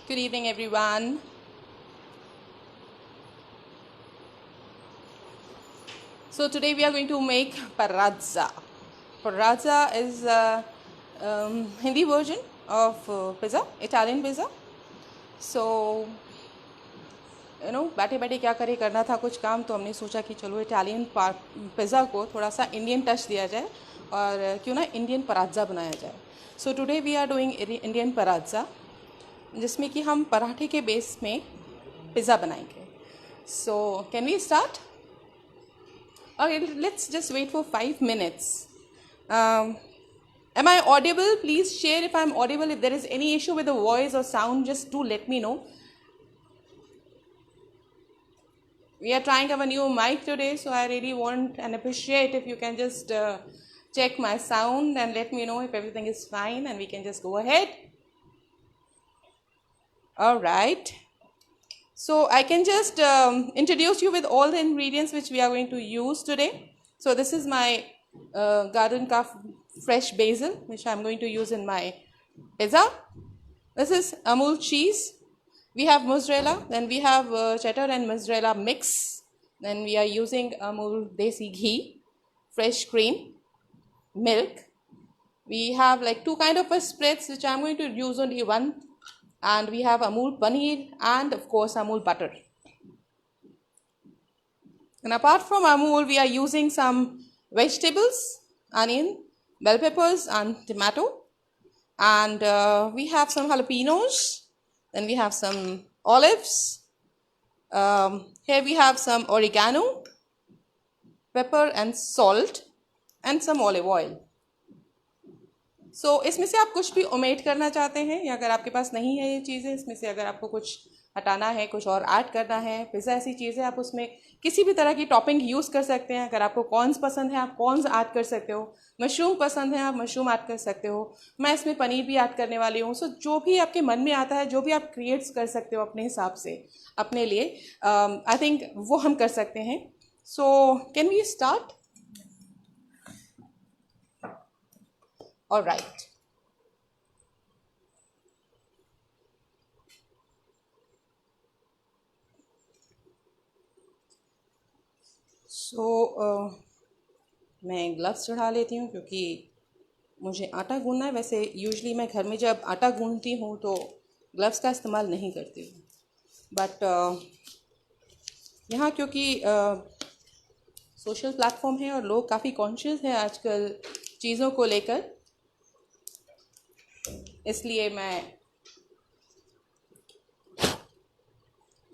Good evening, everyone. So today we are going to make parazza. Parazza is a Hindi version of pizza, Italian pizza. So बैठे बैठे क्या करें, करना था कुछ काम, तो हमने सोचा कि चलो इटालियन पिज़्ज़ा को थोड़ा सा इंडियन टच दिया जाए और क्यों ना इंडियन पराज़ा बनाया जाए. So today we are doing Indian parazza, जिसमें कि हम पराठे के बेस में पिज़्ज़ा बनाएंगे. So can we start? Okay, let's just wait for 5 minutes. Am I audible? Please share if I'm audible. If there is any issue with the voice or sound, just do let me know. We are trying our new mic today, so I really want and appreciate if you can just check my sound and let me know if everything is fine and we can just go ahead. All right. So I can just introduce you with all the ingredients which we are going to use today. So this is my garden ka fresh basil, which I'm going to use in my pizza. This is Amul cheese. We have mozzarella, then we have cheddar and mozzarella mix. Then we are using Amul desi ghee, fresh cream, milk. We have like two kind of spreads, which I'm going to use only one. And we have Amul paneer and of course Amul butter. And apart from Amul, we are using some vegetables, onion, bell peppers and tomato. And we have some jalapenos. Then we have some olives. Here we have some oregano, pepper and salt and some olive oil. इसमें से आप कुछ भी omit करना चाहते हैं या अगर आपके पास नहीं है ये चीज़ें, इसमें से अगर आपको कुछ हटाना है, कुछ और ऐड करना है, पिज़्ज़ा ऐसी चीज़ है आप उसमें किसी भी तरह की टॉपिंग यूज़ कर सकते हैं. अगर आपको कॉर्न्स पसंद है आप कॉर्न्स ऐड कर सकते हो, मशरूम पसंद है आप मशरूम ऐड कर सकते हो, मैं इसमें पनीर भी ऐड करने वाली हूँ. सो जो भी आपके मन में आता है, जो भी आप क्रिएट्स कर सकते हो अपने हिसाब से अपने लिए, आई थिंक वो हम कर सकते हैं. So can we start? All right. मैं ग्लव्स चढ़ा लेती हूँ क्योंकि मुझे आटा गूंदना है. वैसे यूजली मैं घर में जब आटा गूंदती हूँ तो ग्लव्स का इस्तेमाल नहीं करती हूँ, बट यहाँ क्योंकि सोशल प्लेटफॉर्म है और लोग काफ़ी कॉन्शियस हैं आजकल चीज़ों को लेकर, इसलिए मैं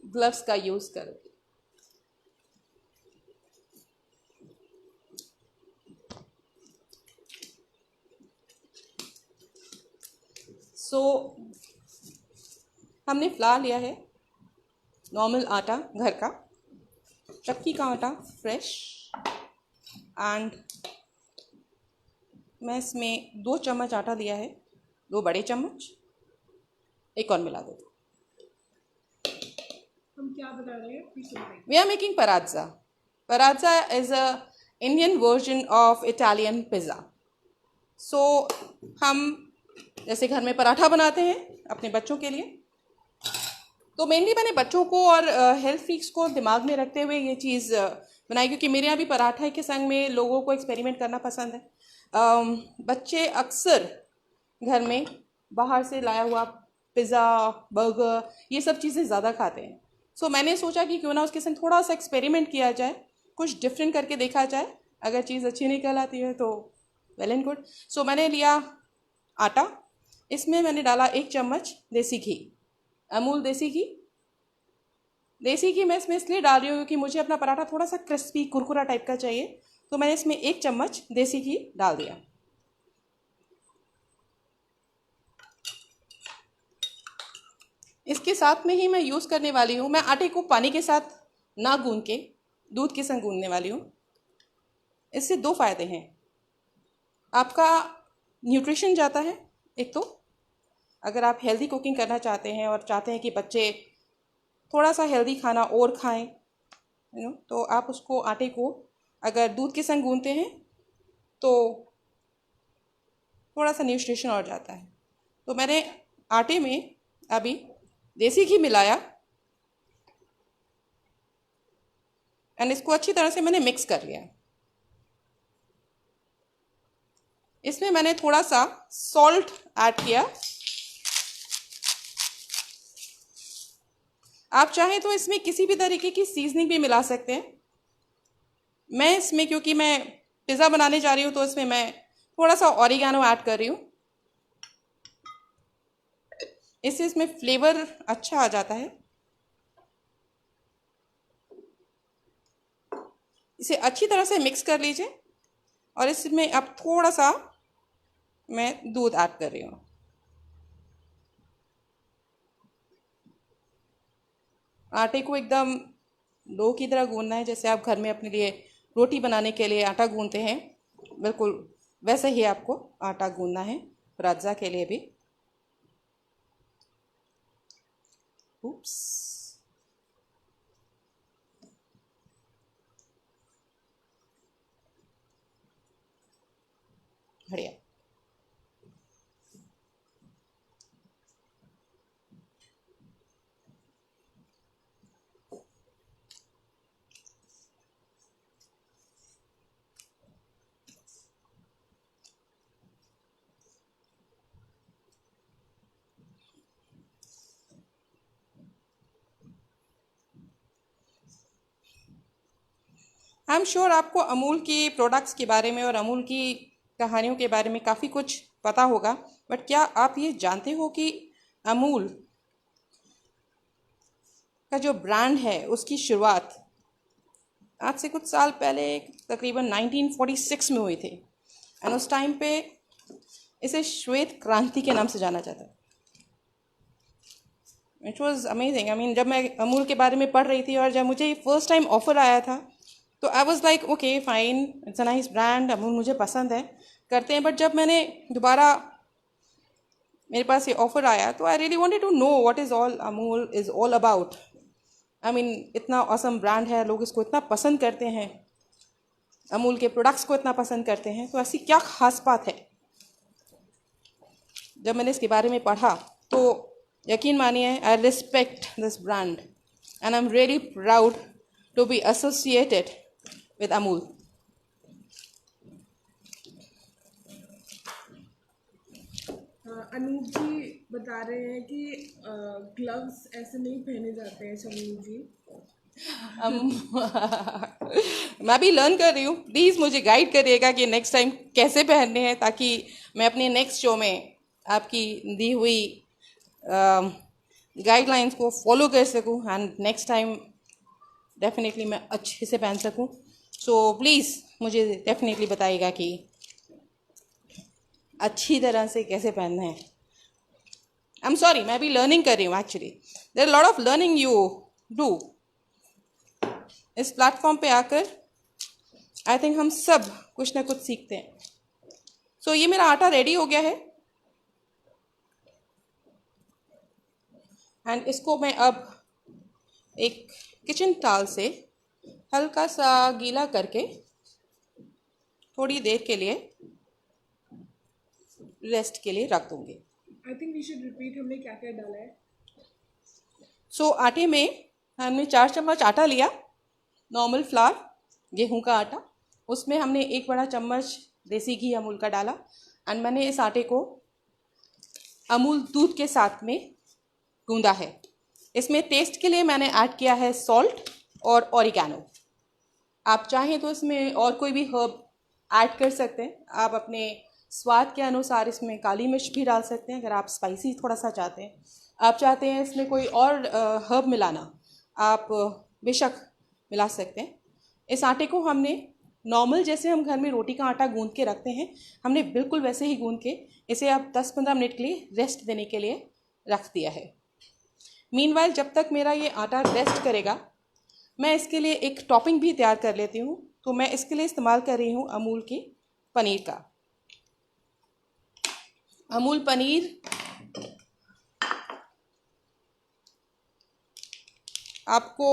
ग्लव्स का यूज़ करूँ. हमने फ्लावर लिया है, नॉर्मल आटा घर का, चक्की का आटा फ्रेश, एंड मैं इसमें 2 चम्मच आटा लिया है, 2 बड़े चम्मच, एक और मिला देती हूँ. हम क्या बता रहे हैं? We are making parazza. Parazza is a Indian version of Italian pizza. हम जैसे घर में पराठा बनाते हैं अपने बच्चों के लिए, तो मेनली मैंने बच्चों को और हेल्थ फ्रीक्स को दिमाग में रखते हुए ये चीज़ बनाई, क्योंकि मेरे यहाँ भी पराठा के संग में लोगों को एक्सपेरिमेंट करना पसंद है. बच्चे अक्सर घर में बाहर से लाया हुआ पिज़्ज़ा, बर्गर, ये सब चीज़ें ज़्यादा खाते हैं. मैंने सोचा कि क्यों ना उसके संग थोड़ा सा एक्सपेरिमेंट किया जाए, कुछ डिफरेंट करके देखा जाए. अगर चीज़ अच्छी निकल आती है तो वेल एंड गुड. मैंने लिया आटा, इसमें मैंने डाला 1 चम्मच देसी घी, अमूल देसी घी. देसी घी मैं इसमें इसलिए डाल रही हूँ क्योंकि मुझे अपना पराठा थोड़ा सा क्रिस्पी कुरकुरा टाइप का चाहिए, तो मैंने इसमें 1 चम्मच देसी घी डाल दिया. इसके साथ में ही मैं यूज़ करने वाली हूँ, मैं आटे को पानी के साथ ना गूंद के दूध के संग गूंदने वाली हूँ. इससे 2 फ़ायदे हैं. आपका न्यूट्रिशन जाता है, एक तो अगर आप हेल्दी कुकिंग करना चाहते हैं और चाहते हैं कि बच्चे थोड़ा सा हेल्दी खाना और खाएं, तो आप उसको आटे को अगर दूध के संग गूंदते हैं तो थोड़ा सा न्यूट्रिशन और जाता है. तो मैंने आटे में अभी देसी घी मिलाया एंड इसको अच्छी तरह से मैंने मिक्स कर लिया। इसमें मैंने थोड़ा सा सॉल्ट ऐड किया। आप चाहें तो इसमें किसी भी तरीके की सीजनिंग भी मिला सकते हैं। मैं इसमें, क्योंकि मैं पिज़्ज़ा बनाने जा रही हूँ, तो इसमें मैं थोड़ा सा ऑरिगेनो ऐड कर रही हूँ। इससे इसमें फ्लेवर अच्छा आ जाता है। इसे अच्छी तरह से मिक्स कर लीजिए और इसमें अब थोड़ा सा मैं दूध ऐड कर रही हूँ। आटे को एकदम डो की तरह गूंदना है, जैसे आप घर में अपने लिए रोटी बनाने के लिए आटा गूंदते हैं, बिल्कुल वैसे ही आपको आटा गूंदना है पिज़्ज़ा के लिए भी। उप्स, बढ़िया। आई एम श्योर आपको अमूल की प्रोडक्ट्स के बारे में और अमूल की कहानियों के बारे में काफ़ी कुछ पता होगा, बट क्या आप ये जानते हो कि अमूल का जो ब्रांड है उसकी शुरुआत आज से कुछ साल पहले तकरीबन 1946 में हुई थी एंड उस टाइम पे इसे श्वेत क्रांति के नाम से जाना जाता है। It was amazing. I mean, जब मैं अमूल के बारे में पढ़ रही थी और जब मुझे फर्स्ट टाइम ऑफर आया था, तो I was like okay fine, it's a nice brand, Amul मुझे पसंद है, करते हैं। बट जब मैंने दोबारा मेरे पास ये ऑफर आया, तो I really wanted to know what is all Amul is all about. I mean, इतना ऑसम ब्रांड है, लोग इसको इतना पसंद करते हैं, अमूल के प्रोडक्ट्स को इतना पसंद करते हैं, तो ऐसी क्या खास बात है। जब मैंने इसके बारे में पढ़ा तो यकीन मानिए, I respect this brand and I am really proud to be associated with Amul. Anoop ji बता रहे हैं कि ग्लव्स ऐसे नहीं पहने जाते हैं शमीम जी। मैं भी लर्न कर रही हूँ। प्लीज़ मुझे गाइड करिएगा कि नेक्स्ट टाइम कैसे पहनने हैं, ताकि मैं अपने नेक्स्ट शो में आपकी दी हुई गाइडलाइंस को फॉलो कर सकूँ एंड नेक्स्ट टाइम डेफिनेटली मैं अच्छे से पहन सकूँ। सो प्लीज़ मुझे डेफिनेटली बताइएगा कि अच्छी तरह से कैसे पहनना है। आई एम सॉरी, मैं भी लर्निंग कर रही हूँ actually. There lot of learning you do. इस प्लेटफॉर्म पे आकर आई थिंक हम सब कुछ ना कुछ सीखते हैं। सो ये मेरा आटा रेडी हो गया है एंड इसको मैं अब एक किचन टॉवल से हल्का सा गीला करके थोड़ी देर के लिए रेस्ट के लिए रख दूंगी। I think we should repeat हमने क्या क्या डाला है। सो आटे में हमने 4 चम्मच आटा लिया, नॉर्मल फ्लावर, गेहूं का आटा। उसमें हमने 1 बड़ा चम्मच देसी घी अमूल का डाला एंड मैंने इस आटे को अमूल दूध के साथ में गूंदा है। इसमें टेस्ट के लिए मैंने ऐड किया है सॉल्ट और ऑरिगेनो। आप चाहें तो इसमें और कोई भी हर्ब ऐड कर सकते हैं। आप अपने स्वाद के अनुसार इसमें काली मिर्च भी डाल सकते हैं, अगर आप स्पाइसी थोड़ा सा चाहते हैं। आप चाहते हैं इसमें कोई और हर्ब मिलाना, आप बेशक मिला सकते हैं। इस आटे को हमने नॉर्मल, जैसे हम घर में रोटी का आटा गूंद के रखते हैं, हमने बिल्कुल वैसे ही गूंद के इसे आप 10-15 मिनट के लिए रेस्ट देने के लिए रख दिया है। मीनवाइल जब तक मेरा ये आटा रेस्ट करेगा, मैं इसके लिए एक टॉपिंग भी तैयार कर लेती हूँ। तो मैं इसके लिए इस्तेमाल कर रही हूँ अमूल की पनीर का। अमूल पनीर आपको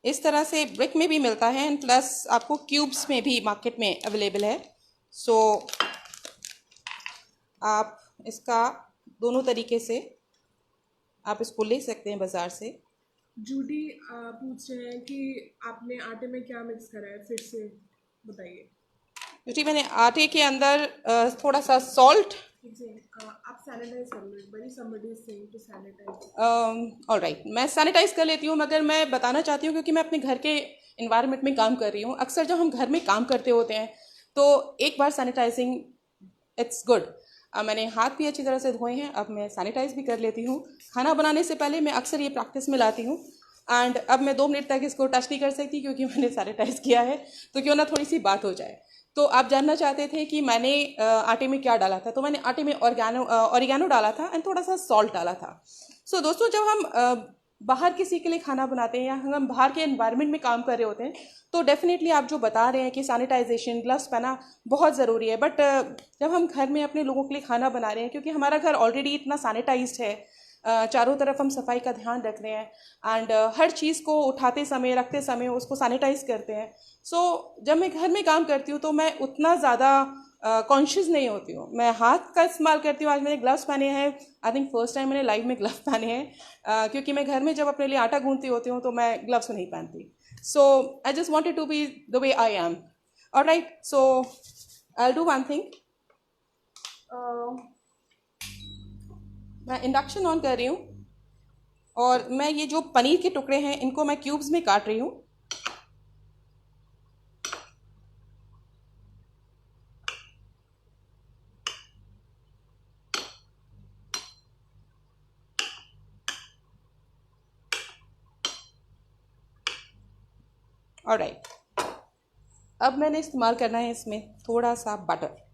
इस तरह से ब्रिक में भी मिलता है एंड प्लस आपको क्यूब्स में भी मार्केट में अवेलेबल है। सो आप इसका दोनों तरीके से आप इसको ले सकते हैं बाज़ार से। जूडी पूछ रहे हैं कि आपने आटे में क्या मिक्स करा है, फिर से बताइए। क्योंकि मैंने आटे के अंदर थोड़ा सा सॉल्ट। आप सैनिटाइज कर लो एक बार, somebody is saying to sanitize। All right, मैं सैनिटाइज कर लेती हूँ, मगर मैं बताना चाहती हूँ क्योंकि मैं अपने घर के इन्वायरमेंट में काम कर रही हूँ। अक्सर जब हम घर में काम करते होते हैं तो एक बार सैनिटाइजिंग इट्स गुड। मैंने हाथ भी अच्छी तरह से धोए हैं, अब मैं सैनिटाइज भी कर लेती हूँ। खाना बनाने से पहले मैं अक्सर ये प्रैक्टिस में लाती हूँ। एंड अब मैं 2 मिनट तक इसको टच नहीं कर सकती क्योंकि मैंने सैनिटाइज किया है, तो क्यों ना थोड़ी सी बात हो जाए। तो आप जानना चाहते थे कि मैंने आटे में क्या डाला था, तो मैंने आटे में ऑरिगेनो डाला था एंड थोड़ा सा सॉल्ट डाला था। सो दोस्तों, जब हम बाहर किसी के लिए खाना बनाते हैं या हम बाहर के एनवायरनमेंट में काम कर रहे होते हैं तो डेफिनेटली आप जो बता रहे हैं कि सैनिटाइजेशन, ग्लव्स पहना बहुत ज़रूरी है। बट जब हम घर में अपने लोगों के लिए खाना बना रहे हैं, क्योंकि हमारा घर ऑलरेडी इतना सैनिटाइज्ड है, चारों तरफ हम सफाई का ध्यान रख रहे हैं एंड हर चीज़ को उठाते समय, रखते समय उसको सैनिटाइज करते हैं। सो जब मैं घर में काम करती हूँ तो मैं उतना ज़्यादा कॉन्शियस नहीं होती हूँ। मैं हाथ का इस्तेमाल करती हूँ। आज मैंने ग्लव्स पहने हैं, आई थिंक फर्स्ट टाइम मैंने लाइफ में ग्लव्स पहने हैं, क्योंकि मैं घर में जब अपने लिए आटा गूंथती होती हूँ तो मैं ग्लव्स नहीं पहनती। So I just wanted to be the way I am. Alright, so I do one thing. मैं इंडक्शन ऑन कर रही हूँ और मैं ये जो पनीर के टुकड़े हैं इनको मैं क्यूब्स में काट रही हूँ। ऑलराइट, अब मैंने इस्तेमाल करना है इसमें थोड़ा सा बटर।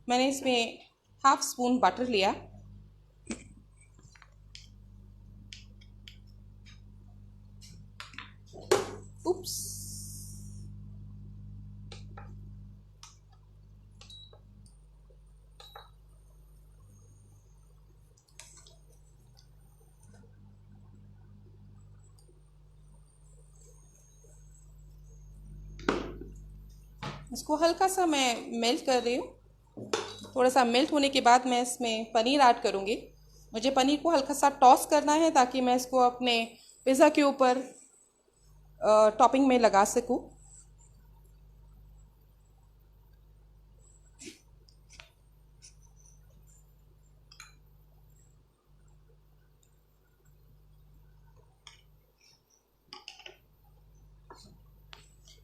मैंने इसमें हाफ स्पून बटर लिया। उप्स, इसको हल्का सा मैं मेल्ट कर रही हूँ। थोड़ा सा मेल्ट होने के बाद मैं इसमें पनीर ऐड करूँगी। मुझे पनीर को हल्का सा टॉस करना है ताकि मैं इसको अपने पिज़्ज़ा के ऊपर टॉपिंग में लगा सकूँ।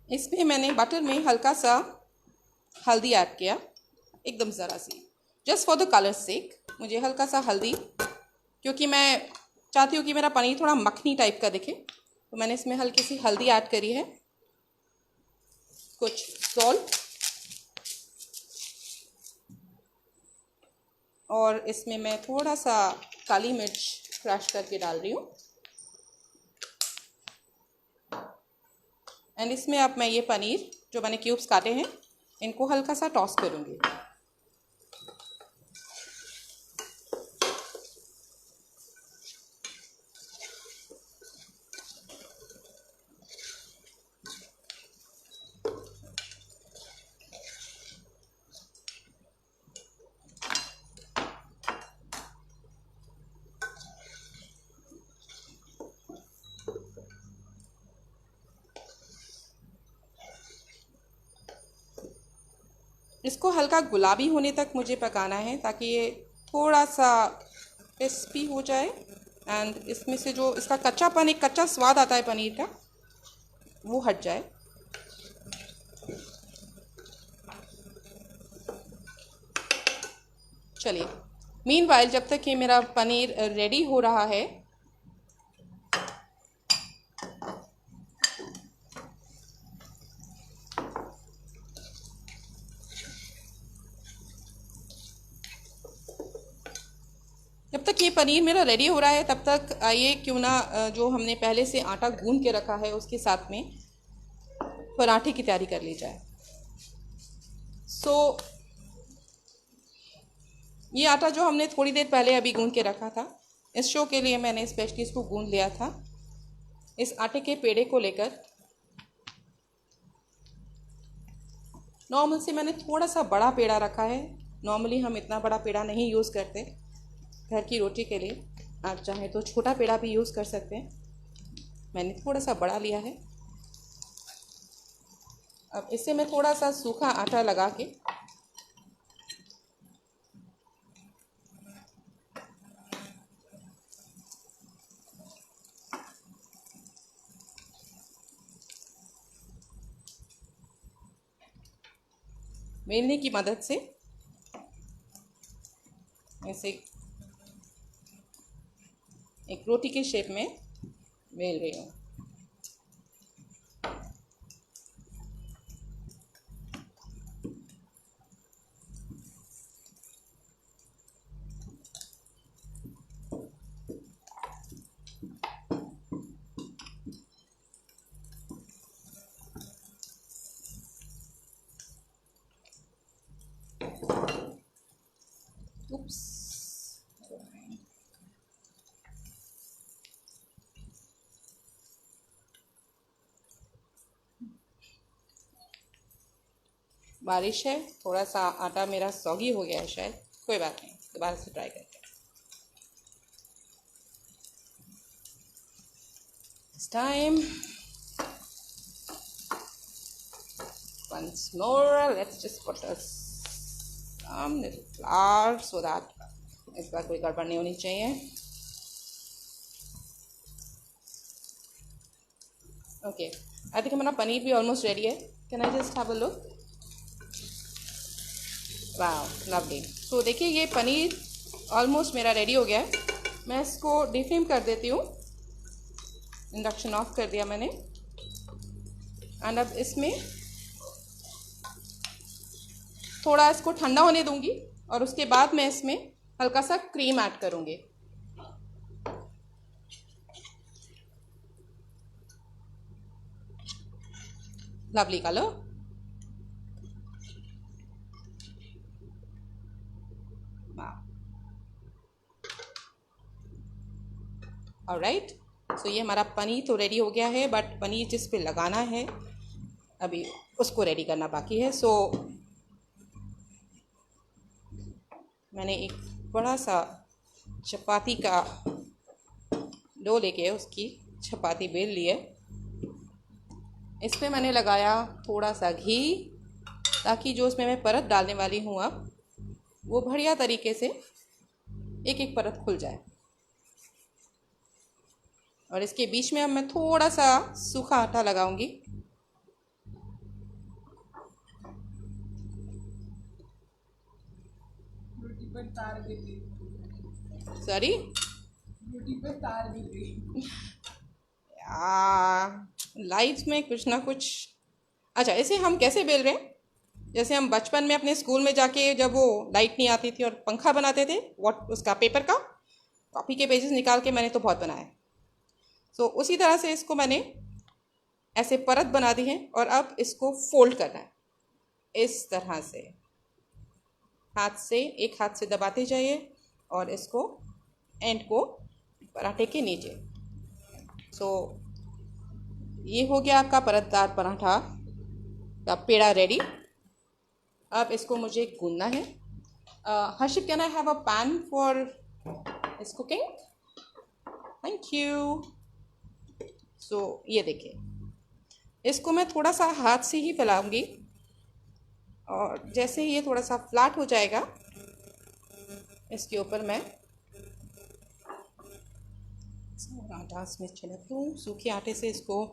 इसमें मैंने बटर में हल्का सा हल्दी ऐड किया, एकदम ज़रा सी, जस्ट फॉर द कलर सेक। मुझे हल्का सा हल्दी, क्योंकि मैं चाहती हूँ कि मेरा पनीर थोड़ा मखनी टाइप का दिखे, तो मैंने इसमें हल्की सी हल्दी ऐड करी है। कुछ सॉल्ट, और इसमें मैं थोड़ा सा काली मिर्च क्रश करके डाल रही हूँ। एंड इसमें अब मैं ये पनीर जो मैंने क्यूब्स काटे हैं इनको हल्का सा टॉस करूँगी। इसको हल्का गुलाबी होने तक मुझे पकाना है ताकि ये थोड़ा सा क्रिस्पी हो जाए एंड इसमें से जो इसका कच्चापन, एक कच्चा स्वाद आता है पनीर का, वो हट जाए। चलिए, मीनवाइल जब तक ये मेरा पनीर रेडी हो रहा है, जब तक ये पनीर मेरा रेडी हो रहा है तब तक आइए क्यों ना जो हमने पहले से आटा गूंद के रखा है उसके साथ में पराठे की तैयारी कर ली जाए। सो ये आटा जो हमने थोड़ी देर पहले अभी गूंद के रखा था, इस शो के लिए मैंने स्पेशली इसको गूंद लिया था। इस आटे के पेड़े को लेकर नॉर्मल से मैंने थोड़ा सा बड़ा पेड़ा रखा है। नॉर्मली हम इतना बड़ा पेड़ा नहीं यूज़ करते घर की रोटी के लिए। आप चाहें तो छोटा पेड़ा भी यूज़ कर सकते हैं। मैंने थोड़ा सा बड़ा लिया है। अब इससे मैं थोड़ा सा सूखा आटा लगा के बेलने की मदद से इसे एक रोटी के शेप में बेल रही हूँ। Oops. बारिश है, थोड़ा सा आटा मेरा सॉगी हो गया है शायद, कोई बात नहीं, दोबारा से ट्राई करते हैं। This time once more let's just put some little flour so that इस बार कोई गड़बड़ नहीं होनी चाहिए। ओके, आई थिंक हमारा पनीर भी ऑलमोस्ट रेडी है। Can I just have a look? वाह, लवली। तो देखिए ये पनीर ऑलमोस्ट मेरा रेडी हो गया है। मैं इसको डिफ्लेम कर देती हूँ। इंडक्शन ऑफ कर दिया मैंने। एंड अब इसमें थोड़ा इसको ठंडा होने दूंगी और उसके बाद मैं इसमें हल्का सा क्रीम ऐड करूँगी। Lovely colour. ऑलराइट, सो ये हमारा पनीर तो रेडी हो गया है, बट पनीर जिस पे लगाना है अभी उसको रेडी करना बाकी है। सो मैंने एक बड़ा सा चपाती का डो लेके उसकी चपाती बेल ली है। इस पे मैंने लगाया थोड़ा सा घी, ताकि जो उसमें मैं परत डालने वाली हूँ अब वो बढ़िया तरीके से एक एक परत खुल जाए। और इसके बीच में अब मैं थोड़ा सा सूखा आटा लगाऊंगी। रोटी पर तार गिर गई। सॉरी, रोटी पर तार गिर गई। लाइफ में कुछ ना कुछ। अच्छा, इसे हम कैसे बेल रहे हैं? जैसे हम बचपन में अपने स्कूल में जाके जब वो लाइट नहीं आती थी और पंखा बनाते थे, व्हाट उसका पेपर का कॉपी के पेजेस निकाल के, मैंने तो बहुत बनाया। सो उसी तरह से इसको मैंने ऐसे परत बना दी है और अब इसको फोल्ड करना है इस तरह से। हाथ से, एक हाथ से दबाते जाइए और इसको एंड को पराठे के नीचे। सो ये हो गया आपका परतदार पराठा का पेड़ा रेडी। अब इसको मुझे गूंदना है। Harshit, can I have a pan for this cooking? Thank you. So ये देखिए, इसको मैं थोड़ा सा हाथ से ही फैलाऊंगी और जैसे ही ये थोड़ा सा फ्लैट हो जाएगा इसके ऊपर मैं आटा इसमें छिड़क दूँ सूखे आटे से इसको,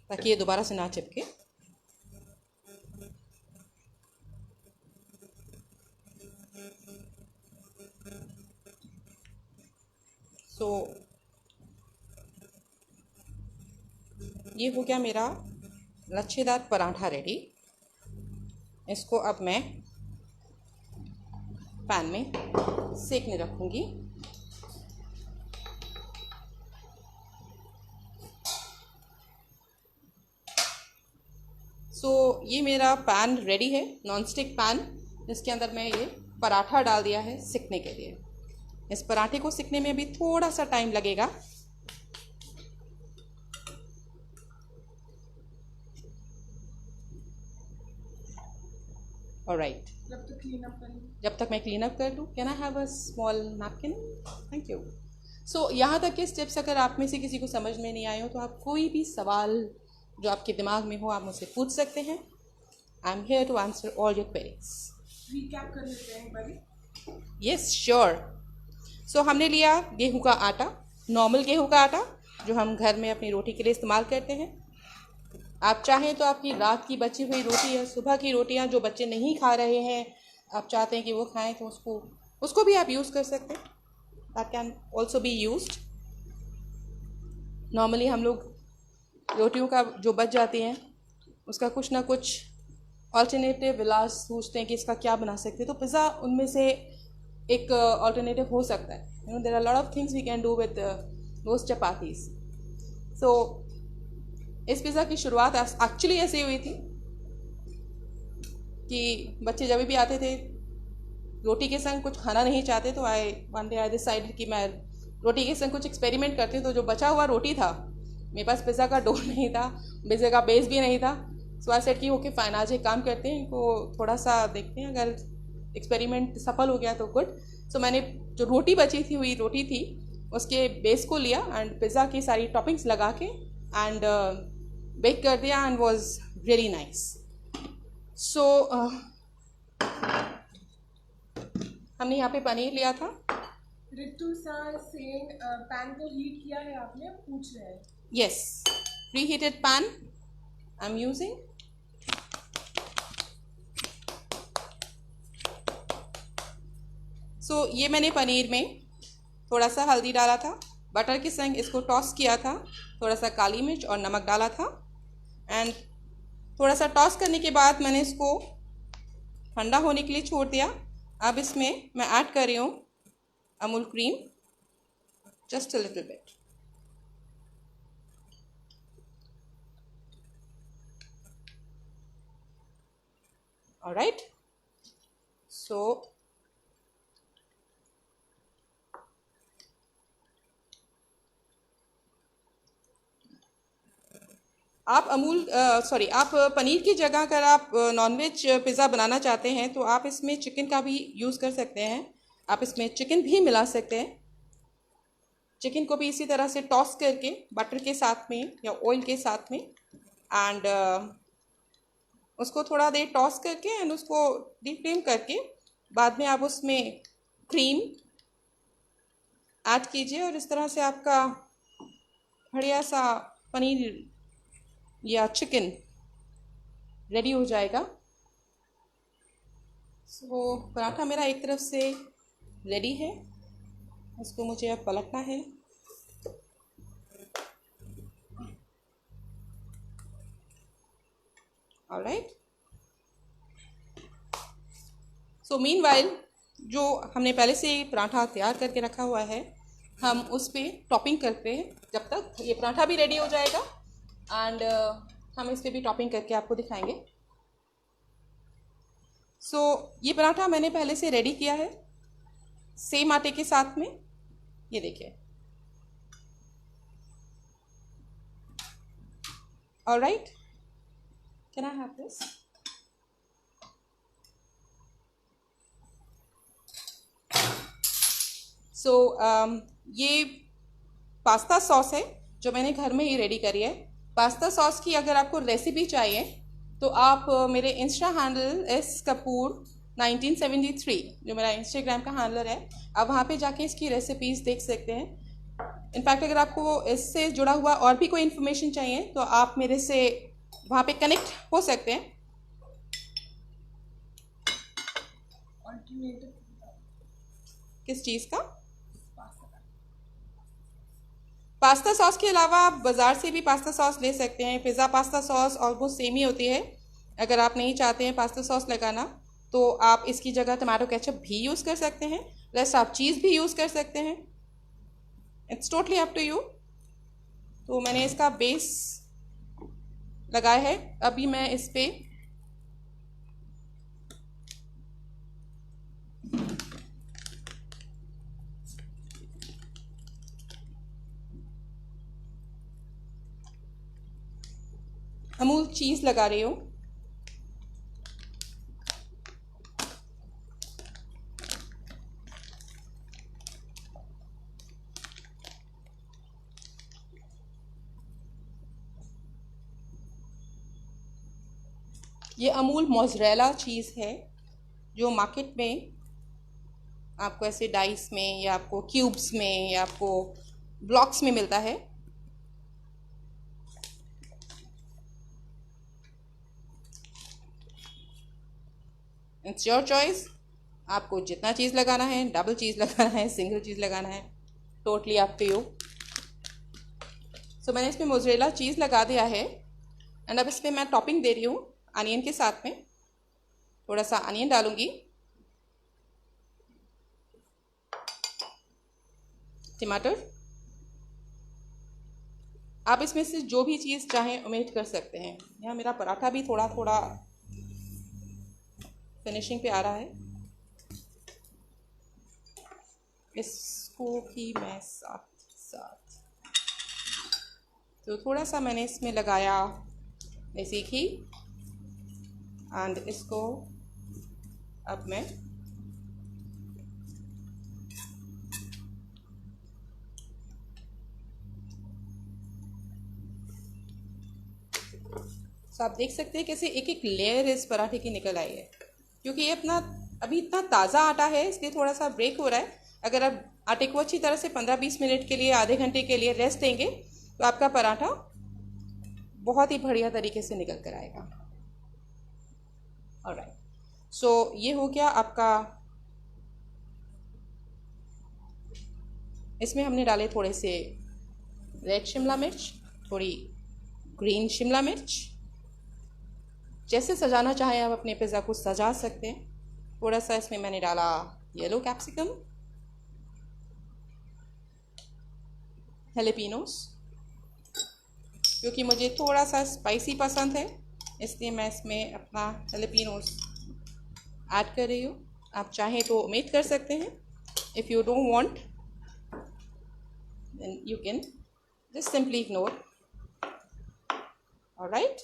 ताकि ये दोबारा से ना चिपके। सो ये हो गया मेरा लच्छेदार पराठा रेडी। इसको अब मैं पैन में सेकने रखूँगी। सो ये मेरा पैन रेडी है, नॉनस्टिक पैन, जिसके अंदर मैं ये पराठा डाल दिया है सिकने के लिए। इस पराठे को सिकने में भी थोड़ा सा टाइम लगेगा। ऑलराइट, जब तक क्लीन अप कर लूँ। जब तक मैं क्लीन अप कर लूँ, can I have a small napkin? Thank you. So यहाँ तक के स्टेप्स अगर आप में से किसी को समझ में नहीं आए हो तो आप कोई भी सवाल जो आपके दिमाग में हो आप मुझसे पूछ सकते हैं। I am here to answer all your queries. Recap कर लेते हैं एक बारी। Yes sure. सो हमने लिया गेहूं का आटा, नॉर्मल गेहूं का आटा जो हम घर में अपनी रोटी के लिए इस्तेमाल करते हैं। आप चाहें तो आपकी रात की बची हुई रोटी या सुबह की रोटियां जो बच्चे नहीं खा रहे हैं, आप चाहते हैं कि वो खाएं, तो उसको भी आप यूज़ कर सकते हैं। That can also be used. Normally हम लोग रोटियों का जो बच जाती हैं उसका कुछ ना कुछ ऑल्टरनेटिव विलास सोचते हैं कि इसका क्या बना सकते हैं, तो पिज़्ज़ा उनमें से एक ऑल्टरनेटिव हो सकता है। You know there are lot of things we can do with those chapatis. So इस पिज़्ज़ा की शुरुआत एक्चुअली ऐसे हुई थी कि बच्चे जब भी आते थे रोटी के संग कुछ खाना नहीं चाहते, तो वन डे आई डिसाइडेड कि मैं रोटी के संग कुछ एक्सपेरिमेंट करती हूँ। तो जो बचा हुआ रोटी था, मेरे पास पिज़्ज़ा का डो नहीं था, पिज़्ज़ा का बेस भी नहीं था। सो आई सेड कि ओके फाइन, आज एक काम करते हैं, इनको थोड़ा सा देखते हैं, अगर एक्सपेरिमेंट सफल हो गया तो गुड। सो मैंने जो रोटी बची थी हुई रोटी थी उसके बेस को लिया एंड पिज़्ज़ा की सारी टॉपिंग्स लगा के एंड बेक कर दिया and was really nice. So हमने यहाँ पे पनीर लिया था। रितु सर सेइंग पैन को हीट किया है आपने, पूछ रहे हैं। Yes, preheated pan I am using. So ये मैंने पनीर में थोड़ा सा हल्दी डाला था, बटर के संग इसको टॉस किया था, थोड़ा सा काली मिर्च और नमक डाला था एंड थोड़ा सा टॉस करने के बाद मैंने इसको ठंडा होने के लिए छोड़ दिया। अब इसमें मैं ऐड कर रही हूँ Amul cream, just a little bit. Alright, so आप आप पनीर की जगह अगर आप नॉनवेज पिज़्ज़ा बनाना चाहते हैं तो आप इसमें चिकन का भी यूज़ कर सकते हैं। आप इसमें चिकन भी मिला सकते हैं। चिकन को भी इसी तरह से टॉस करके बटर के साथ में या ऑयल के साथ में एंड उसको थोड़ा देर टॉस करके एंड उसको डीप फ्लेम करके बाद में आप उसमें क्रीम ऐड कीजिए और इस तरह से आपका बढ़िया सा पनीर या चिकन रेडी हो जाएगा। सो पराठा मेरा एक तरफ से रेडी है, इसको मुझे अब पलटना है। ऑलराइट, सो मीनवाइल जो हमने पहले से पराठा तैयार करके रखा हुआ है, हम उस पर टॉपिंग करते हैं जब तक ये पराठा भी रेडी हो जाएगा एंड हम इस पर भी टॉपिंग करके आपको दिखाएंगे। सो ये पराठा मैंने पहले से रेडी किया है सेम आटे के साथ में, ये देखिए। Alright, can I have this? So ये पास्ता सॉस है जो मैंने घर में ही रेडी करी है। पास्ता सॉस की अगर आपको रेसिपी चाहिए तो आप मेरे इंस्टा हैंडल एस कपूर 1973 जो मेरा इंस्टाग्राम का हैंडलर है, आप वहाँ पे जाके इसकी रेसिपीज़ देख सकते हैं। इनफैक्ट अगर आपको इससे जुड़ा हुआ और भी कोई इन्फॉर्मेशन चाहिए तो आप मेरे से वहाँ पे कनेक्ट हो सकते हैं। ऑल्टरनेटिव किस चीज़ का? पास्ता सॉस के अलावा आप बाज़ार से भी पास्ता सॉस ले सकते हैं। Pizza pasta sauce almost same ही होती है। अगर आप नहीं चाहते हैं पास्ता सॉस लगाना तो आप इसकी जगह टमाटो केचप भी यूज़ कर सकते हैं, प्लस आप चीज़ भी यूज़ कर सकते हैं। It's totally up to you. तो मैंने इसका बेस लगाया है, अभी मैं इस पर अमूल चीज़ लगा रही हूँ। ये अमूल मोज़रेला चीज़ है जो मार्केट में आपको ऐसे डाइस में या आपको क्यूब्स में या आपको ब्लॉक्स में मिलता है। इट्स योर चॉइस, आपको जितना चीज़ लगाना है, डबल चीज़ लगाना है, सिंगल चीज़ लगाना है, टोटली अप टू यू। सो मैंने इसमें मोज़रेला चीज़ लगा दिया है एंड अब इसमें मैं टॉपिंग दे रही हूँ अनियन के साथ में। थोड़ा सा अनियन डालूंगी, टमाटर, आप इसमें से जो भी चीज़ चाहें ओमेट कर सकते हैं। यहाँ मेरा पराठा भी थोड़ा थोड़ा फिनिशिंग पे आ रहा है, इसको भी मैं साथ साथ तो थोड़ा सा मैंने इसमें लगाया देसी घी एंड इसको अब मैं तो आप देख सकते हैं कैसे एक एक लेयर इस पराठे की निकल आई है, क्योंकि ये अपना अभी इतना ताज़ा आटा है इसलिए थोड़ा सा ब्रेक हो रहा है। अगर आप आटे को अच्छी तरह से 15-20 मिनट के लिए, आधे घंटे के लिए रेस्ट देंगे तो आपका पराठा बहुत ही बढ़िया तरीके से निकल कर आएगा। ऑलराइट, सो ये हो गया आपका। इसमें हमने डाले थोड़े से रेड शिमला मिर्च, थोड़ी ग्रीन शिमला मिर्च, जैसे सजाना चाहें आप अपने पिज़्ज़ा को सजा सकते हैं। थोड़ा सा इसमें मैंने डाला येलो कैप्सिकम, जैलेपिनोस, क्योंकि मुझे थोड़ा सा स्पाइसी पसंद है इसलिए मैं इसमें अपना जैलेपिनोस ऐड कर रही हूँ। आप चाहें तो ओमेट कर सकते हैं, if you don't want then you can just simply ignore. Alright,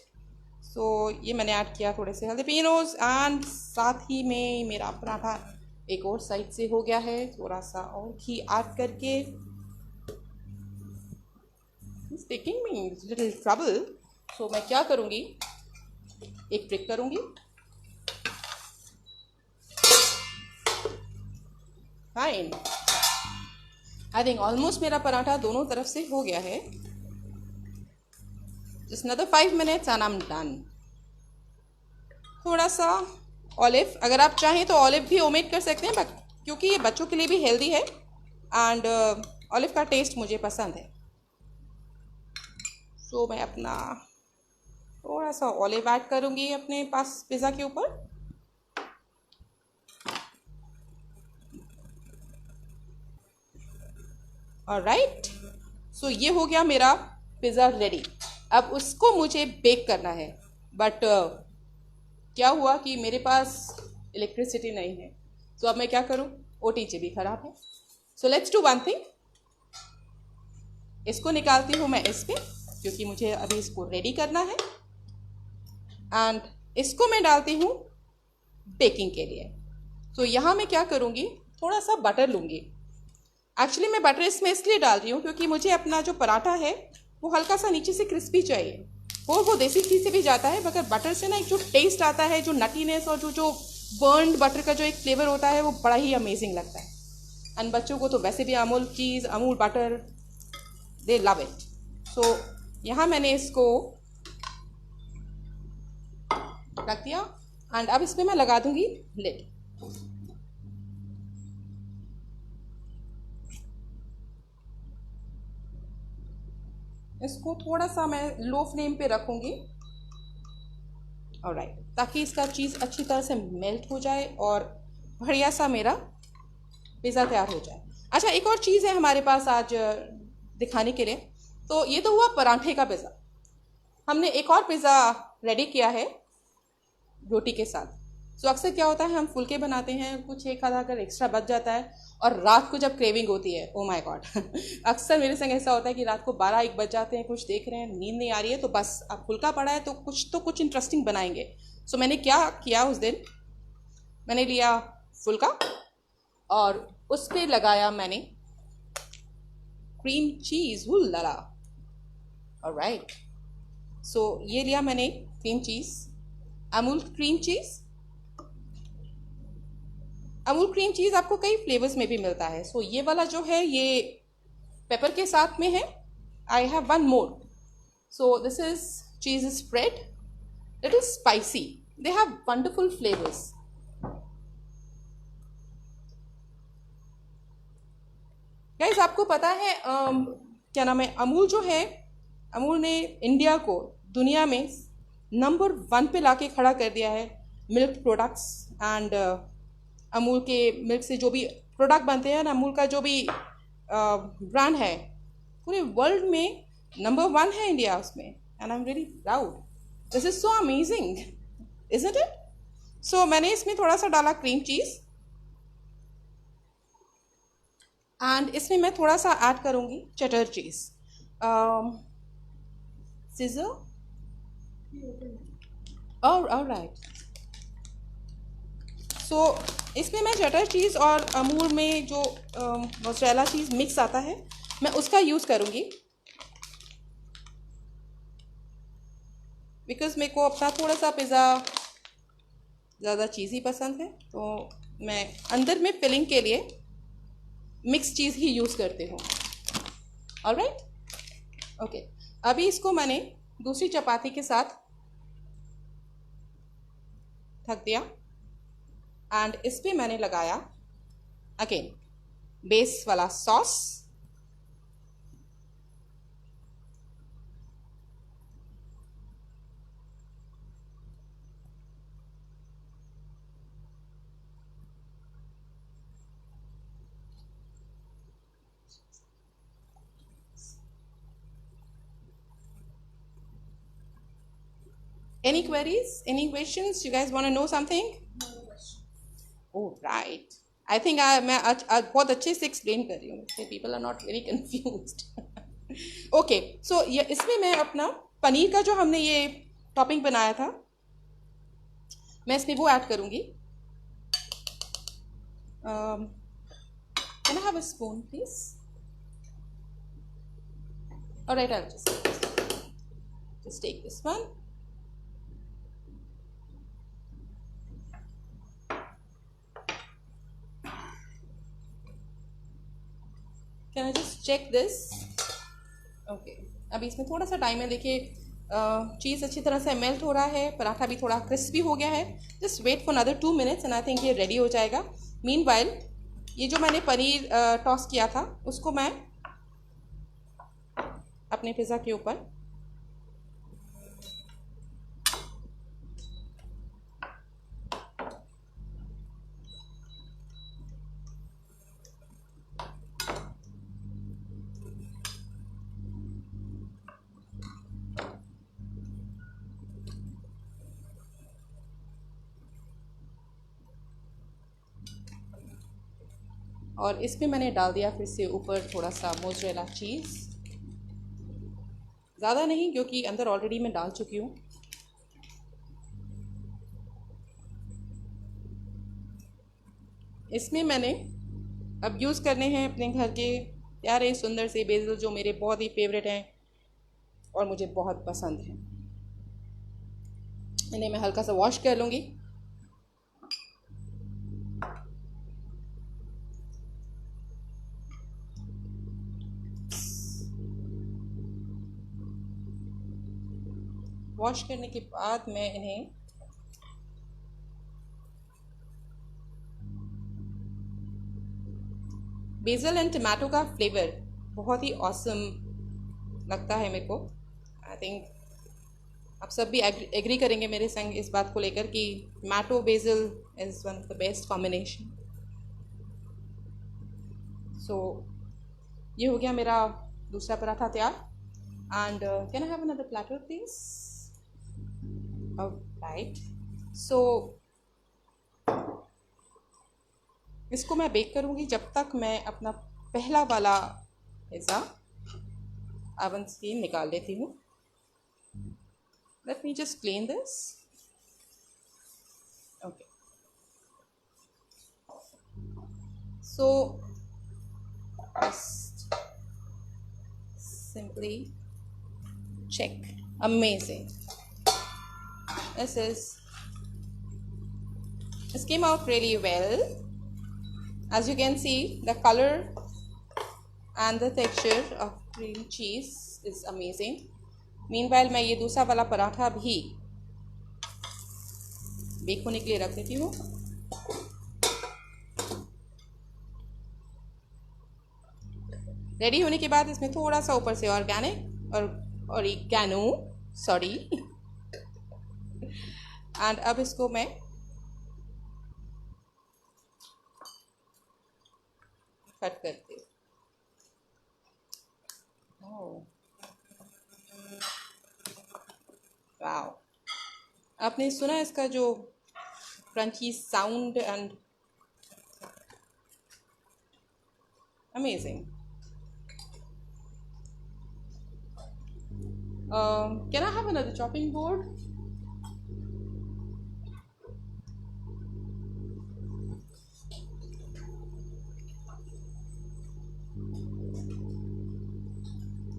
so ये मैंने ऐड किया थोड़े से जैलेपिनोस एंड साथ ही में मेरा पराठा एक और साइड से हो गया है। थोड़ा सा और घी ऐड करके, it's taking me little trouble, so मैं क्या करूँगी, एक ट्रिक करूँगी। फाइन, आई थिंक ऑलमोस्ट मेरा पराठा दोनों तरफ से हो गया है। Just another 5 minutes and I'm done। थोड़ा सा ऑलिव, अगर आप चाहें तो ऑलिव भी ओमेट कर सकते हैं, बट क्योंकि ये बच्चों के लिए भी हेल्दी है एंड ऑलिव का टेस्ट मुझे पसंद है, सो मैं अपना थोड़ा सा ऑलिव ऐड करूँगी अपने पास पिज़्ज़ा के ऊपर। ऑलराइट, सो ये हो गया मेरा पिज़्ज़ा रेडी। अब उसको मुझे बेक करना है, बट क्या हुआ कि मेरे पास इलेक्ट्रिसिटी नहीं है, तो अब मैं क्या करूं, ओटीजी भी ख़राब है। So let's do one thing, इसको निकालती हूँ मैं इस पे, क्योंकि मुझे अभी इसको रेडी करना है एंड इसको मैं डालती हूँ बेकिंग के लिए। तो यहाँ मैं क्या करूँगी, थोड़ा सा बटर लूँगी। एक्चुअली मैं बटर इसमें इसलिए डाल रही हूँ क्योंकि मुझे अपना जो पराठा है वो हल्का सा नीचे से क्रिस्पी चाहिए। वो देसी घी से भी जाता है, मगर बटर से ना एक जो टेस्ट आता है, जो नटीनेस और जो बर्न्ड बटर का जो एक फ्लेवर होता है, वो बड़ा ही अमेजिंग लगता है। एंड बच्चों को तो वैसे भी Amul cheese, Amul butter, they love it. So यहाँ मैंने इसको रख दिया एंड अब इसमें मैं लगा दूंगी लिड। इसको थोड़ा सा मैं लो फ्लेम पे रखूँगी, ऑलराइट, ताकि इसका चीज़ अच्छी तरह से मेल्ट हो जाए और बढ़िया सा मेरा पिज़्ज़ा तैयार हो जाए। अच्छा, एक और चीज़ है हमारे पास आज दिखाने के लिए। तो ये तो हुआ पराठे का पिज़्ज़ा। हमने एक और पिज़्ज़ा रेडी किया है रोटी के साथ। सो अक्सर क्या होता है, हम फुलके बनाते हैं, कुछ एक आधा अगर एक्स्ट्रा बच जाता है और रात को जब क्रेविंग होती है, ओ माय गॉड अक्सर मेरे संग ऐसा होता है कि रात को 12-1 बज जाते हैं, कुछ देख रहे हैं, नींद नहीं आ रही है, तो बस अब फुलका पड़ा है तो कुछ इंटरेस्टिंग बनाएंगे। सो मैंने क्या किया उस दिन, मैंने लिया फुलका और उस पर लगाया मैंने क्रीम चीज़, हुल्ला। ऑलराइट, सो ये लिया मैंने cream cheese Amul cream cheese. Amul cream cheese आपको कई फ्लेवर्स में भी मिलता है। सो ये वाला जो है ये पेपर के साथ में है। I have one more. So this is cheese spread, it is spicy, they have wonderful flavours. Guys आपको पता है क्या नाम है, अमूल जो है, अमूल ने इंडिया को दुनिया में नंबर 1 पे लाके खड़ा कर दिया है मिल्क प्रोडक्ट्स एंड अमूल के मिल्क से जो भी प्रोडक्ट बनते हैं ना, अमूल का जो भी ब्रांड है पूरे वर्ल्ड में नंबर 1 है इंडिया उसमें। And I am very proud, this is so amazing, isn't it? So मैंने इसमें थोड़ा सा डाला क्रीम चीज़ एंड इसमें मैं थोड़ा सा ऐड करूँगी चटर चीज़। सीजर और राइट। सो इसमें मैं चटर चीज़ और अमूल में जो मोज़रेला चीज़ मिक्स आता है मैं उसका यूज़ करूँगी, बिकॉज़ मेरे को अपना थोड़ा सा पिज़्ज़ा ज़्यादा चीज़ी पसंद है, तो मैं अंदर में फिलिंग के लिए मिक्स चीज़ ही यूज़ करती हूँ। Alright, okay. अभी इसको मैंने दूसरी चपाती के साथ ढक दिया एंड इस पे मैंने लगाया अगेन बेस वाला sauce. Any queries? Any questions? You guys want to know something? Oh, right. I think मैं बहुत अच्छे से एक्सप्लेन कर रही हूँ, people are not very confused. Okay, so ये इसमें मैं अपना पनीर का जो हमने ये टॉपिंग बनाया था मैं इसमें वो ऐड करूँगी। Can I have a spoon please? Alright, I will just take this one. Can I just check this? Okay. अभी इसमें थोड़ा सा टाइम है, देखिए चीज़ अच्छी तरह से मेल्ट हो रहा है, पराठा भी थोड़ा क्रिस्पी हो गया है। Just wait for another 2 minutes and I think ये रेडी हो जाएगा। मीनवाइल ये जो मैंने पनीर टॉस किया था उसको मैं अपने पिज़्ज़ा के ऊपर और इसमें मैंने डाल दिया फिर से ऊपर थोड़ा सा मोज़रेला चीज़, ज़्यादा नहीं क्योंकि अंदर ऑलरेडी मैं डाल चुकी हूँ। इसमें मैंने अब यूज़ करने हैं अपने घर के प्यारे सुंदर से बेसल जो मेरे बहुत ही फेवरेट हैं और मुझे बहुत पसंद है। इन्हें मैं हल्का सा वॉश कर लूँगी। वॉश करने के बाद मैं इन्हें बेसल एंड टमाटो का फ्लेवर बहुत ही ऑसम लगता है मेरे को। आई थिंक आप सब भी एग्री करेंगे मेरे संग इस बात को लेकर कि tomato basil is one of the best combination. So ये हो गया मेरा दूसरा पराठा तैयार। And can I have another platter please? Right. So इसको मैं बेक करूँगी जब तक मैं अपना पहला वाला पिज़्ज़ा ओवन से निकाल लेती हूँ। Late me just clean this. Okay, so just simply check. Amazing. This is This came out really well. As you can see, the color and the texture of cream cheese is amazing. Meanwhile, मैं ये दूसरा वाला पराठा भी bake होने के लिए रख देती हूँ. रेडी होने के बाद इसमें थोड़ा सा ऊपर से ऑर्गेनिक और ऑरिगैनो सॉरी एंड अब इसको मैं कट करती हूँ. वाओ, आपने सुना इसका जो crunchy sound and amazing. Can I have another chopping board?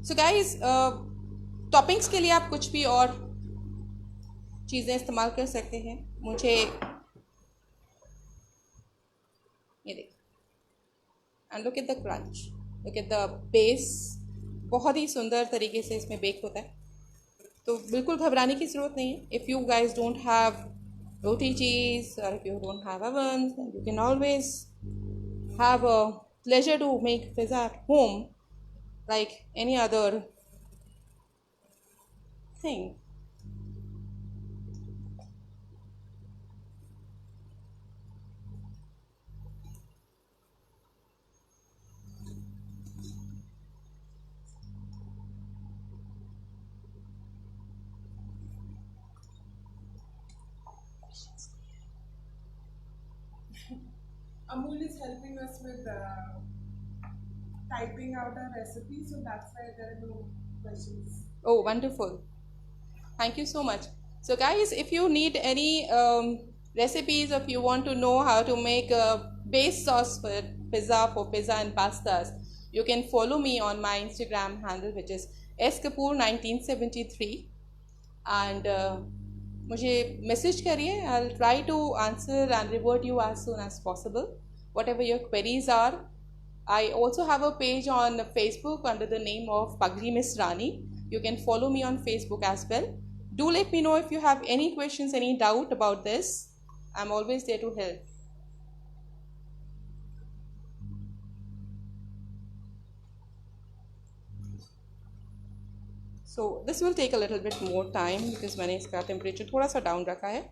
So guys, toppings के लिए आप कुछ भी और चीज़ें इस्तेमाल कर सकते हैं. मुझे ये देखिए, and look at the crunch, look at the base. बहुत ही सुंदर तरीके से इसमें बेक होता है, तो बिल्कुल घबराने की ज़रूरत नहीं है. If you guys don't have roti cheese और if you don't have oven, you can always have a pleasure to make pizza at home like any other thing. Amul is helping us with typing out our recipe, so that's why there are no questions. Oh, wonderful. Thank you so much. So guys, if you need any recipes, or if you want to know how to make a base sauce for pizza and pastas, you can follow me on my Instagram handle, which is skapoor1973, and मुझे message करिए. I'll try to answer and revert you as soon as possible, whatever your queries are. I also have a page on Facebook under the name of Pagri Miss Rani. You can follow me on Facebook as well. Do let me know if you have any questions, any doubt about this. I'm always there to help. So this will take a little bit more time because मैंने इसका temperature थोड़ा सा down रखा है.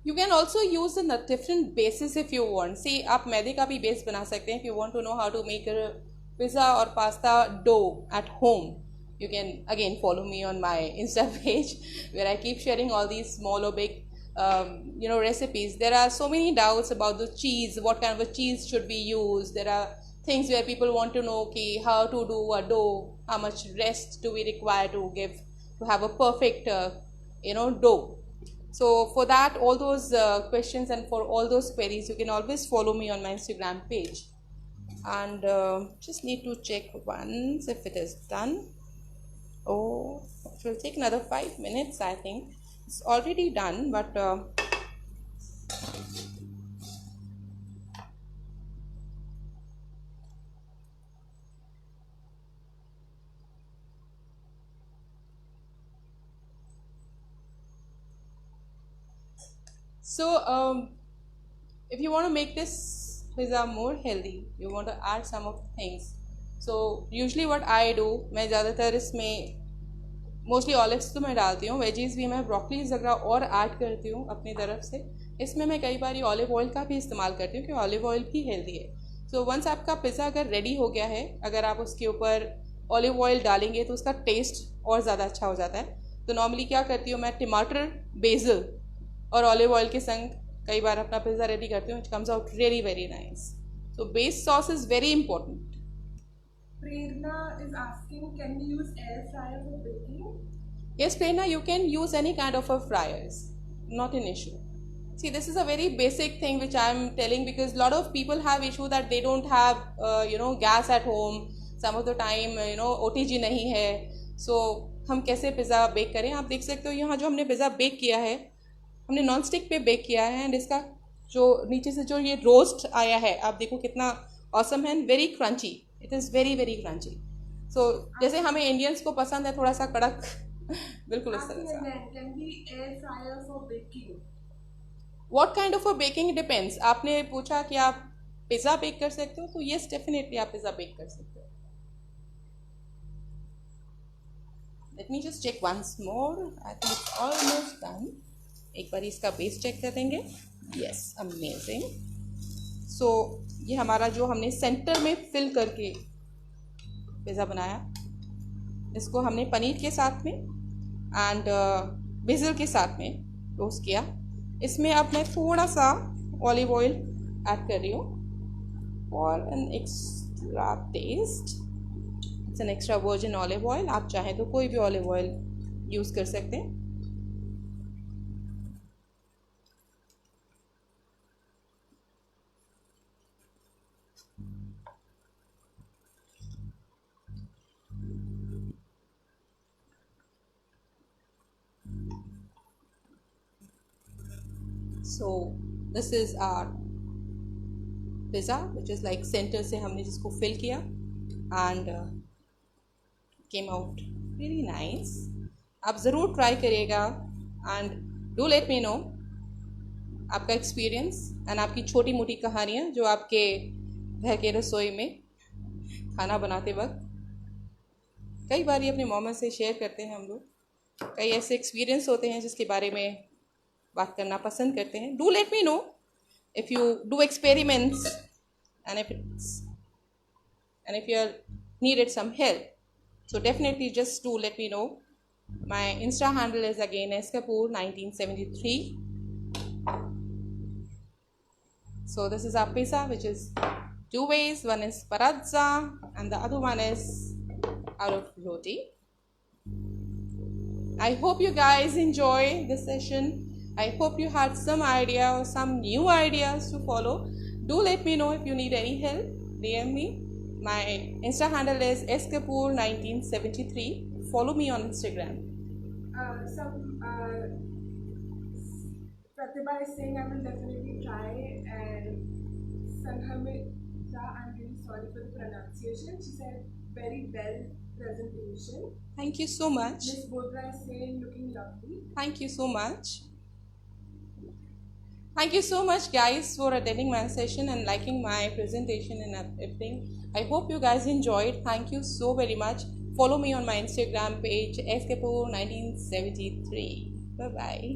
You can also use a different bases if you want. See, आप मैदे का भी बेस बना सकते हैं. If you want to know how to make a pizza or pasta dough at home, you can again follow me on my Insta page where I keep sharing all these small or big recipes. There are so many doubts about the cheese. What kind of a cheese should we use? There are things where people want to know how to do a dough, how much rest do we require to have a perfect dough. So for that, all those questions and for all those queries, you can always follow me on my Instagram page. And just need to check once if it is done. Oh, it will take another 5 minutes, I think. It's already done, but so if you want to make this pizza more healthy, you want to add some of the things. So usually what I do, मैं ज़्यादातर इसमें mostly olives तो मैं डालती हूँ, veggies भी मैं broccolis वगैरह और ऐड करती हूँ अपनी तरफ से. इसमें मैं कई बार ऑलिव ऑयल का भी इस्तेमाल करती हूँ क्योंकि ऑलिव ऑयल भी हेल्दी है. सो वंस आपका पिज़्ज़ा अगर रेडी हो गया है, अगर आप उसके ऊपर ऑलिव ऑयल डालेंगे तो उसका टेस्ट और ज़्यादा अच्छा हो जाता है. तो नॉर्मली क्या करती हूँ मैं, टमाटर, बेसिल और ऑलिव ऑयल के संग कई बार अपना पिज़्ज़ा रेडी करती हूँ. It comes out really very nice. So base sauce is very important. Prerna is asking, can we use air fryer for baking? Yes, Prerna, you can use any kind of a fryers. Not an issue. See, this is a very basic thing which I am telling because a lot of people have issue that they don't have gas at home. Some of the time OTG nahi hai. So हम कैसे pizza bake करें। आप देख सकते हो यहाँ जो हमने पिज़्ज़ा बेक किया है, हमने नॉन स्टिक पे बेक किया है, एंड इसका जो नीचे से जो ये रोस्ट आया है, आप देखो कितना ऑसम है, very crunchy, it is very very crunchy. So जैसे हमें इंडियंस को पसंद है थोड़ा सा कड़क बिल्कुल उस तरह से। Can be air fryer for baking? What kind of a baking depends. आपने पूछा कि आप पिज़्ज़ा बेक कर सकते हो, तो येस डेफिनेटली आप पिज़्ज़ा बेक कर सकते हो। Let me just check once more, I think it's almost done. एक बार इसका बेस चेक कर देंगे। Yes, amazing. सो ये हमारा जो हमने सेंटर में फिल करके पिज़्ज़ा बनाया, इसको हमने पनीर के साथ में एंड बेसिल के साथ में रोस्ट किया। इसमें अब मैं थोड़ा सा ऑलिव ऑयल ऐड कर रही हूँ for an extra taste. It's an extra virgin olive oil, आप चाहें तो कोई भी ऑलिव ऑयल यूज़ कर सकते हैं। So this is our pizza, which is like center से हमने जिसको fill किया and came out very nice. आप ज़रूर ट्राई करिएगा and do let me know आपका एक्सपीरियंस एंड आपकी छोटी मोटी कहानियाँ जो आपके घर के रसोई में खाना बनाते वक्त कई बार ये अपने मोमेंट से शेयर करते हैं हम लोग। कई ऐसे एक्सपीरियंस होते हैं जिसके बारे में बात करना पसंद करते हैं। Do let me know if you do experiments and if you needed some help, so definitely just do let me know. My Insta handle is again skapoor1973. So this is our pizza, which is two ways. One is parazza and the other one is out of roti. I hope you guys enjoy this session. I hope you had some idea or some new ideas to follow. Do let me know if you need any help. DM me. My Insta handle is skapoor1973. Follow me on Instagram. Pratibha is saying I will definitely try, and Sanhamita, I'm really sorry for the pronunciation. She said very well presentation. Thank you so much. Miss Bodra is saying looking lovely. Thank you so much. Thank you so much guys for attending my session and liking my presentation and everything. I hope you guys enjoyed. Thank you so very much. Follow me on my Instagram page skapoor1973. Bye bye.